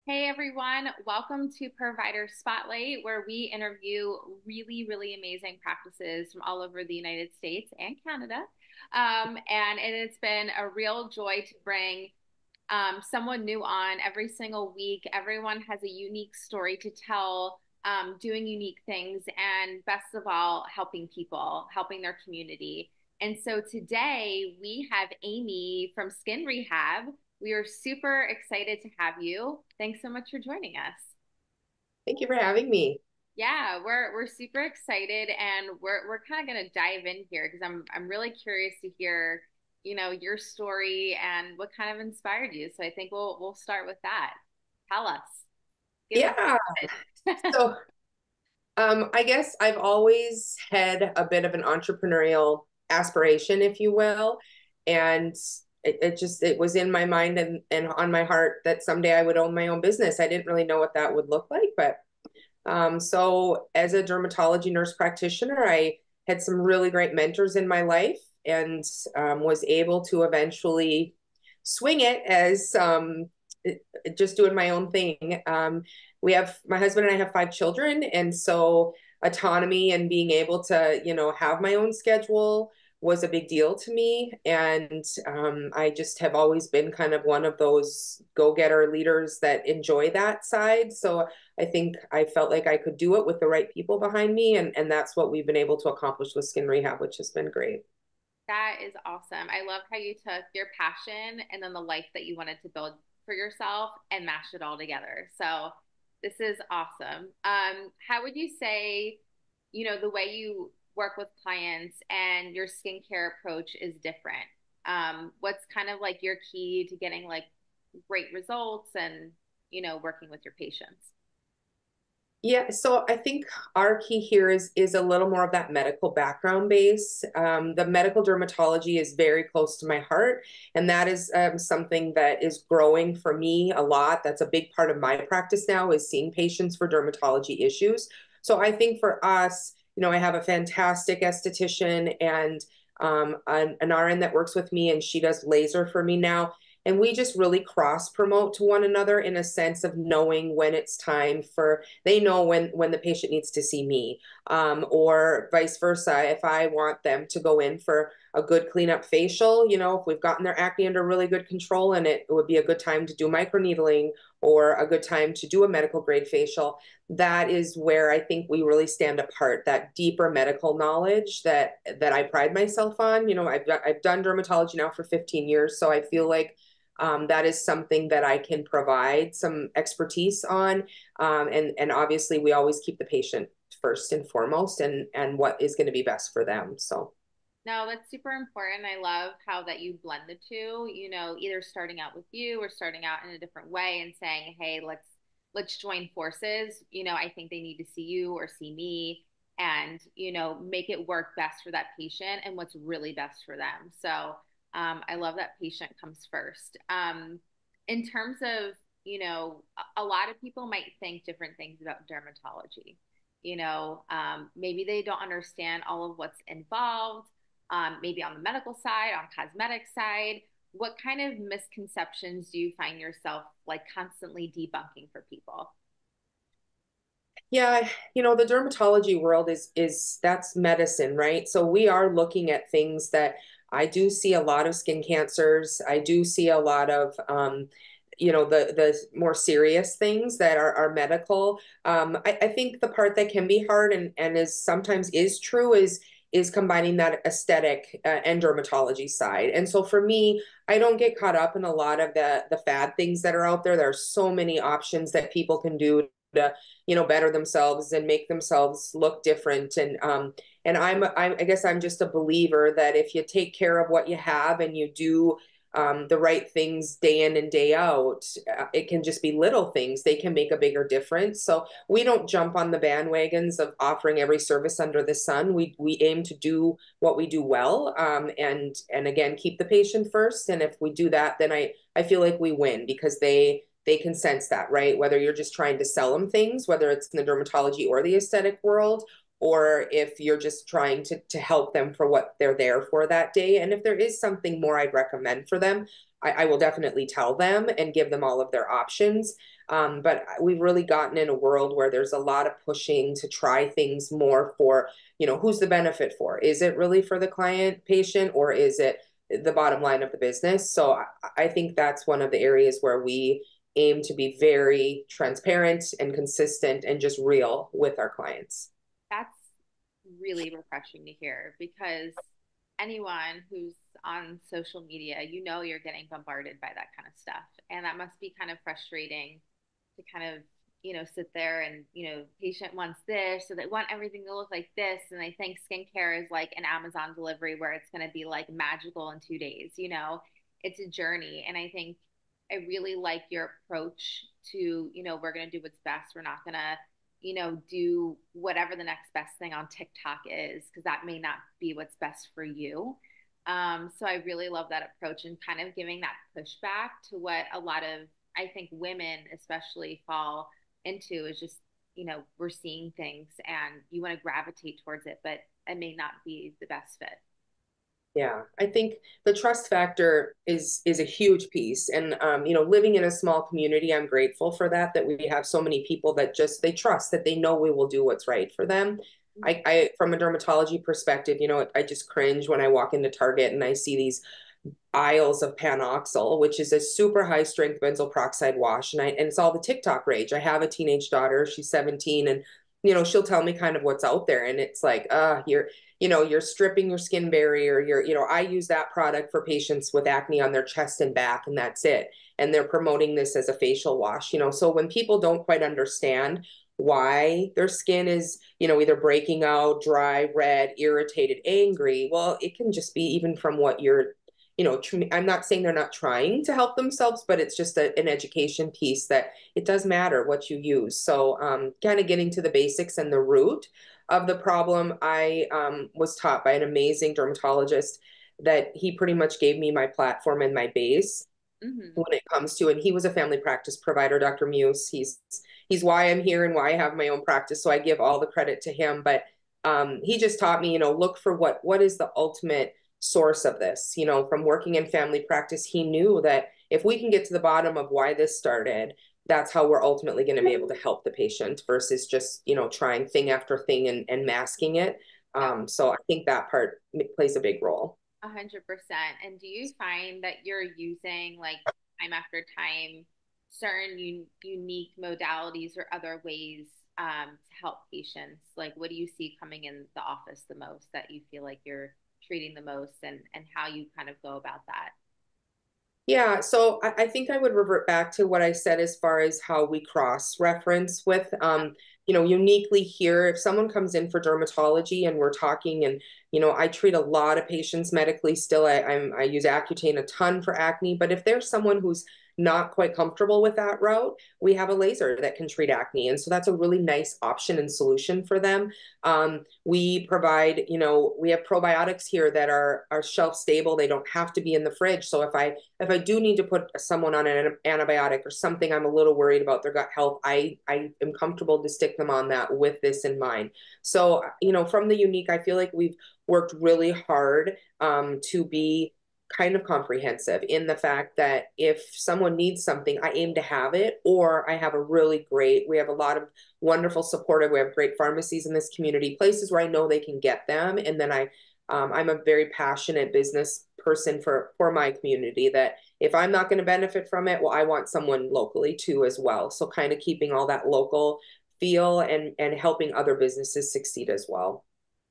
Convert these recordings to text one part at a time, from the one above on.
Hey everyone, welcome to Provider Spotlight, where we interview really amazing practices from all over the United States and Canada. And it's been a real joy to bring someone new on every single week. Everyone has a unique story to tell, doing unique things, and best of all, helping people, helping their community. And so today we have Amy from Skin Rehab. We are super excited to have you. Thanks so much for joining us. Thank you for having me. Yeah, we're super excited and we're kind of going to dive in here because I'm really curious to hear, your story and what kind of inspired you. So I think we'll start with that. Tell us. Give us Yeah. it. So, I guess I've always had a bit of an entrepreneurial aspiration, if you will. And it was in my mind and on my heart that someday I would own my own business. I didn't really know what that would look like, but so as a dermatology nurse practitioner, I had some really great mentors in my life and was able to eventually swing it as just doing my own thing. We have my husband and I have 5 children, and so autonomy and being able to, have my own schedule was a big deal to me. And I just have always been kind of one of those go-getter leaders that enjoy that side. So I think I felt like I could do it with the right people behind me. And that's what we've been able to accomplish with Skin Rehab, which has been great. That is awesome. I love how you took your passion and then the life that you wanted to build for yourself and mashed it all together. So this is awesome. How would you say, the way you work with clients and your skincare approach is different? What's kind of like your key to getting like great results and, working with your patients? Yeah, so I think our key here is a little more of that medical background base. The medical dermatology is very close to my heart, and that is something that is growing for me a lot. That's a big part of my practice now is seeing patients for dermatology issues. So I think for us, I have a fantastic esthetician and an RN that works with me, and she does laser for me now. And we just really cross promote to one another in a sense of knowing when it's time for they know when the patient needs to see me, or vice versa. If I want them to go in for a good cleanup facial, if we've gotten their acne under really good control and it would be a good time to do microneedling or a good time to do a medical grade facial, that is where I think we really stand apart. That deeper medical knowledge that I pride myself on. I've done dermatology now for 15 years, so I feel like that is something that I can provide some expertise on. And obviously we always keep the patient first and foremost and what is going to be best for them. So No, that's super important. I love how that you blend the two, either starting out with you or starting out in a different way and saying, "Hey, let's join forces." I think they need to see you or see me and, make it work best for that patient and what's really best for them. So, I love that patient comes first. In terms of, a lot of people might think different things about dermatology. Maybe they don't understand all of what's involved, maybe on the medical side, on cosmetic side. What kind of misconceptions do you find yourself like constantly debunking for people? yeah, the dermatology world is that's medicine, right? So we are looking at things that I do see a lot of skin cancers. I do see a lot of the more serious things that are medical. I think the part that can be hard and is sometimes is true is combining that aesthetic and dermatology side. And so for me, I don't get caught up in a lot of the fad things that are out there. There are so many options that people can do to, better themselves and make themselves look different. And I guess I'm just a believer that if you take care of what you have and you do the right things day in and day out, it can just be little things. They can make a bigger difference. So we don't jump on the bandwagons of offering every service under the sun. We aim to do what we do well, and again keep the patient first. And if we do that, then I feel like we win because they can sense that, right? Whether you're just trying to sell them things, whether it's in the dermatology or the aesthetic world, or if you're just trying to help them for what they're there for that day. And if there is something more I'd recommend for them, I will definitely tell them and give them all of their options. But we've really gotten in a world where there's a lot of pushing to try things more for, who's the benefit for? Is it really for the client patient, or is it the bottom line of the business? So I think that's one of the areas where we aim to be very transparent and consistent and just real with our clients. That's really refreshing to hear because anyone who's on social media, you're getting bombarded by that kind of stuff. And that must be kind of frustrating to kind of, sit there and, patient wants this, so they want everything to look like this. And I think skincare is like an Amazon delivery where it's going to be like magical in 2 days, it's a journey. And I think I really like your approach to, we're going to do what's best. We're not going to, do whatever the next best thing on TikTok is, because that may not be what's best for you. So I really love that approach and kind of giving that pushback to what a lot of, I think, women especially fall into is just, we're seeing things and you want to gravitate towards it, but it may not be the best fit. Yeah, I think the trust factor is a huge piece. And living in a small community, I'm grateful for that, that we have so many people that just they trust that they know we will do what's right for them. I from a dermatology perspective, I just cringe when I walk into Target and I see these aisles of Panoxyl, which is a super high strength benzoyl peroxide wash. And it's all the TikTok rage. I have a teenage daughter, she's 17, and she'll tell me kind of what's out there. And it's like, you're stripping your skin barrier. I use that product for patients with acne on their chest and back, and that's it. And they're promoting this as a facial wash, so when people don't quite understand why their skin is, either breaking out, dry, red, irritated, angry, well, it can just be even from what you're I'm not saying they're not trying to help themselves, but it's just an education piece that it does matter what you use. So, kind of getting to the basics and the root of the problem, I was taught by an amazing dermatologist that he pretty much gave me my platform and my base Mm-hmm. when it comes to, and he was a family practice provider, Dr. Muse. He's why I'm here and why I have my own practice. So I give all the credit to him. But he just taught me, look for what is the ultimate source of this. From working in family practice, he knew that if we can get to the bottom of why this started, that's how we're ultimately going to be able to help the patient versus just, trying thing after thing and masking it. Yeah. So I think that part plays a big role. 100%. And do you find that you're using like time after time certain unique modalities or other ways to help patients? Like, what do you see coming in the office the most that you feel like you're treating the most, and how you kind of go about that? Yeah, so I think I would revert back to what I said as far as how we cross reference with, uniquely here. If someone comes in for dermatology and we're talking, and I treat a lot of patients medically still. I use Accutane a ton for acne, but if there's someone who's not quite comfortable with that route, we have a laser that can treat acne, and so that's a really nice option and solution for them. We provide, we have probiotics here that are shelf stable. They don't have to be in the fridge. So if I do need to put someone on an antibiotic or something, I'm a little worried about their gut health, I am comfortable to stick them on that with this in mind. So, from the unique, I feel like we've worked really hard to be kind of comprehensive in the fact that if someone needs something, I aim to have it, or I have we have a lot of wonderful supportive, we have great pharmacies in this community, places where I know they can get them. And then I'm a very passionate business person for my community, that if I'm not going to benefit from it, well, I want someone locally too as well. So kind of keeping all that local feel and helping other businesses succeed as well.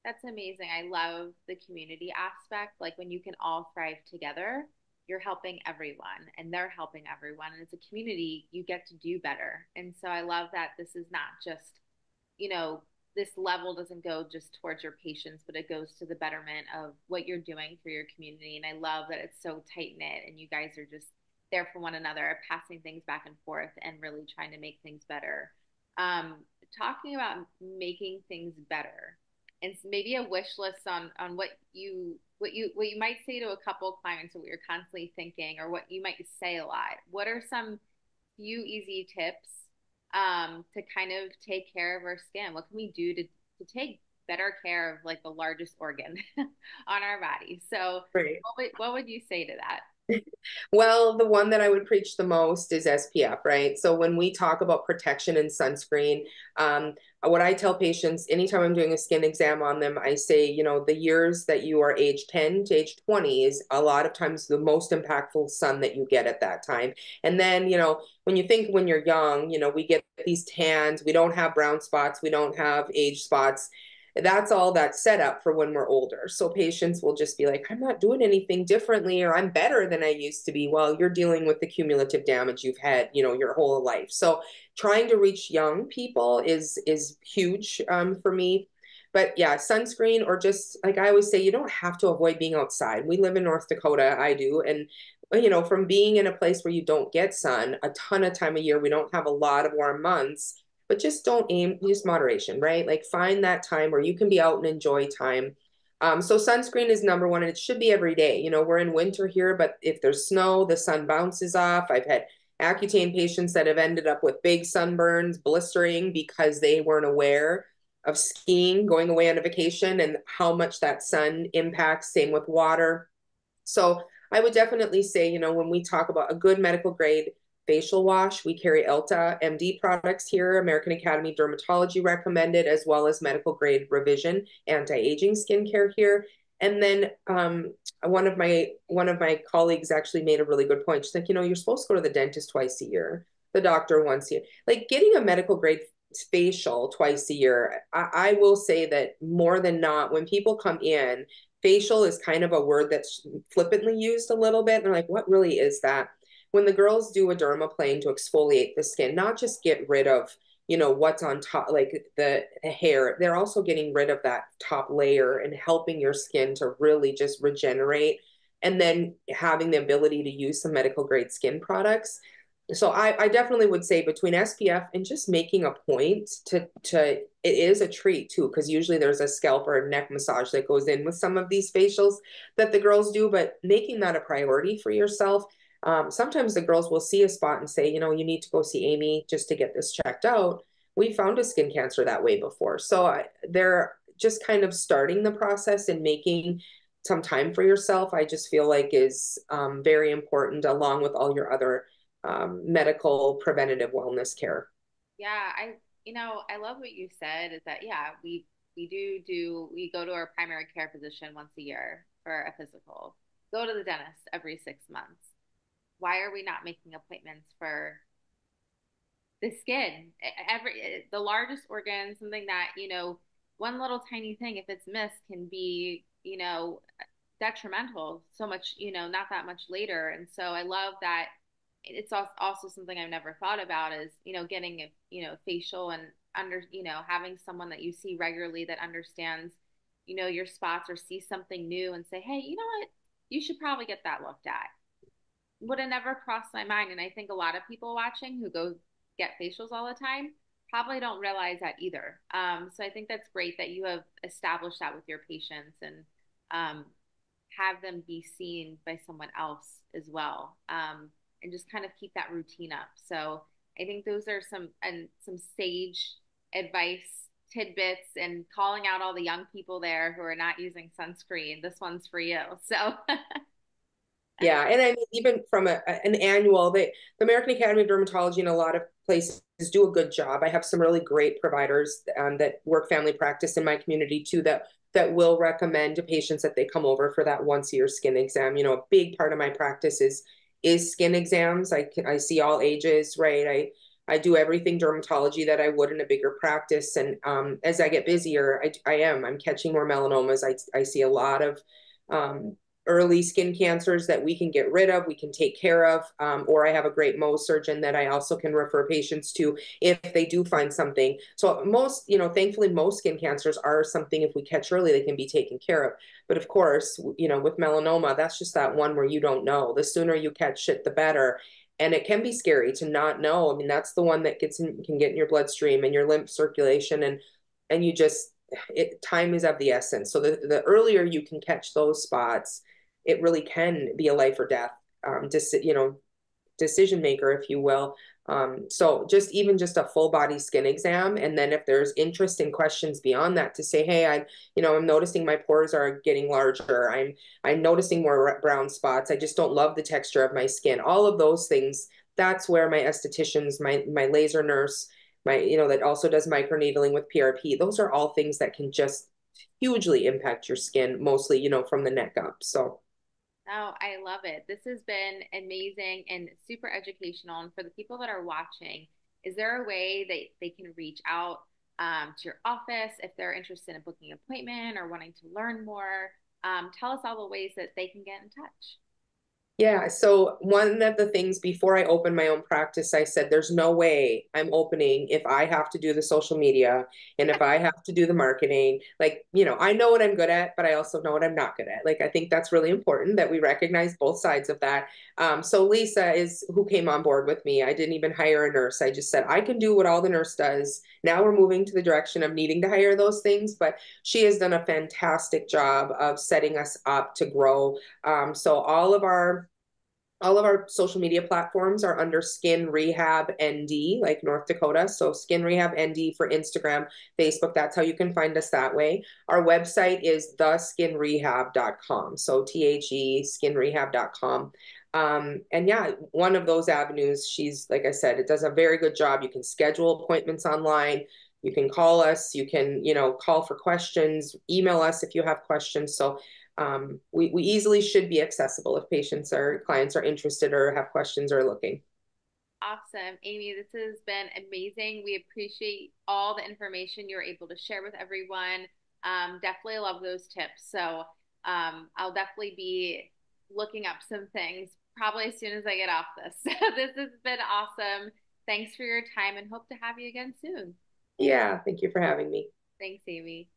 That's amazing. I love the community aspect. Like when you can all thrive together, you're helping everyone and they're helping everyone. And as a community, you get to do better. And so I love that this is not just, you know, this level doesn't go just towards your patients, but it goes to the betterment of what you're doing for your community. And I love that it's so tight knit and you guys are just there for one another, passing things back and forth and really trying to make things better. Um, Talking about making things better and maybe a wish list on what you might say to a couple of clients or what you're constantly thinking or what you might say a lot. What are some few easy tips to kind of take care of our skin? What can we do to take better care of like the largest organ on our body. So Right. what would you say to that? Well, the one that I would preach the most is SPF, right? So when we talk about protection and sunscreen, what I tell patients anytime I'm doing a skin exam on them, I say, the years that you are age 10 to age 20 is a lot of times the most impactful sun that you get at that time. And then, when you think when you're young, we get these tans, we don't have brown spots, we don't have age spots. That's all that's set up for when we're older. So patients will just be like, I'm not doing anything differently, or I'm better than I used to be. Well, you're dealing with the cumulative damage you've had, your whole life. So trying to reach young people is huge for me. But yeah, sunscreen, or just like I always say, you don't have to avoid being outside. We live in North Dakota, I do, and from being in a place where you don't get sun a ton of time of year, we don't have a lot of warm months, but just don't aim, just moderation, right? Like find that time where you can be out and enjoy time. So sunscreen is number one, and it should be every day. We're in winter here, but if there's snow, the sun bounces off. I've had Accutane patients that have ended up with big sunburns, blistering because they weren't aware of skiing, going away on a vacation, and how much that sun impacts. Same with water. So I would definitely say, when we talk about a good medical grade facial wash, we carry Elta MD products here, American Academy Dermatology recommended, as well as medical grade revision anti-aging skincare here. And then one of my colleagues actually made a really good point. She's like, you're supposed to go to the dentist twice a year, the doctor once a year. Like getting a medical grade facial twice a year, I will say that more than not, when people come in, facial is kind of a word that's flippantly used a little bit. They're like, what really is that? When the girls do a dermaplane to exfoliate the skin, not just get rid of, what's on top, like the hair, they're also getting rid of that top layer and helping your skin to really just regenerate. And then having the ability to use some medical grade skin products. So I definitely would say between SPF and just making a point to it is a treat too, because usually there's a scalp or a neck massage that goes in with some of these facials that the girls do, but making that a priority for yourself. Sometimes the girls will see a spot and say, you need to go see Amy just to get this checked out. We found a skin cancer that way before. So they're just kind of starting the process and making some time for yourself, I just feel like is very important along with all your other medical preventative wellness care. Yeah, I love what you said is that, yeah, we go to our primary care physician once a year for a physical, go to the dentist every 6 months. Why are we not making appointments for the skin? The largest organ, something that, one little tiny thing, if it's missed, can be, detrimental so much, not that much later. And so I love that it's also something I've never thought about is, getting a, facial and having someone that you see regularly that understands, your spots or see something new and say, hey, you know what? You should probably get that looked at. Would have never crossed my mind. And I think a lot of people watching who go get facials all the time probably don't realize that either. So I think that's great that you have established that with your patients and um, have them be seen by someone else as well, and just kind of keep that routine up. So I think those are some sage advice tidbits and calling out all the young people there who are not using sunscreen. This one's for you. So Yeah, and I mean, even from an annual, the American Academy of Dermatology in a lot of places do a good job. I have some really great providers that work family practice in my community too that will recommend to patients that they come over for that once a year skin exam. A big part of my practice is skin exams. I see all ages, right? I do everything dermatology that I would in a bigger practice, and as I get busier, I'm catching more melanomas. I see a lot of early skin cancers that we can get rid of, we can take care of, or I have a great Mohs surgeon that I also can refer patients to if they do find something. So most, thankfully, most skin cancers are something if we catch early, they can be taken care of. But of course, with melanoma, that's just that one where you don't know. The sooner you catch it, the better. And it can be scary to not know. I mean, that's the one that can get in your bloodstream and your lymph circulation, and you just time is of the essence. So the earlier you can catch those spots, it really can be a life or death decision maker, if you will. So just even just a full body skin exam, and then if there's interest in questions beyond that, to say, hey, I'm noticing my pores are getting larger. I'm noticing more brown spots. I just don't love the texture of my skin. All of those things. That's where my estheticians, my laser nurse, that also does microneedling with PRP. Those are all things that can just hugely impact your skin, mostly, from the neck up. So. Oh, I love it. This has been amazing and super educational. And for the people that are watching, is there a way that they can reach out to your office if they're interested in booking an appointment or wanting to learn more? Tell us all the ways that they can get in touch. Yeah, so one of the things before I opened my own practice, I said, there's no way I'm opening if I have to do the social media and if I have to do the marketing. Like, I know what I'm good at, but I also know what I'm not good at. Like, I think that's really important that we recognize both sides of that. So Lisa is who came on board with me. I didn't even hire a nurse. I just said, I can do what all the nurse does. Now we're moving to the direction of needing to hire those things, but she has done a fantastic job of setting us up to grow. So all of our social media platforms are under Skin Rehab ND, like North Dakota. So Skin Rehab ND for Instagram, Facebook. That's how you can find us that way. Our website is theskinrehab.com. So THE skinrehab.com. And yeah, one of those avenues, she's, like I said, it does a very good job. You can schedule appointments online. You can call us. You can, call for questions, email us if you have questions. So we easily should be accessible if patients or clients are interested or have questions or looking. Awesome. Amy, this has been amazing. We appreciate all the information you're able to share with everyone. Definitely love those tips. So I'll definitely be looking up some things probably as soon as I get off this. So this has been awesome. Thanks for your time and hope to have you again soon. Yeah, thank you for having me. Thanks, Amy.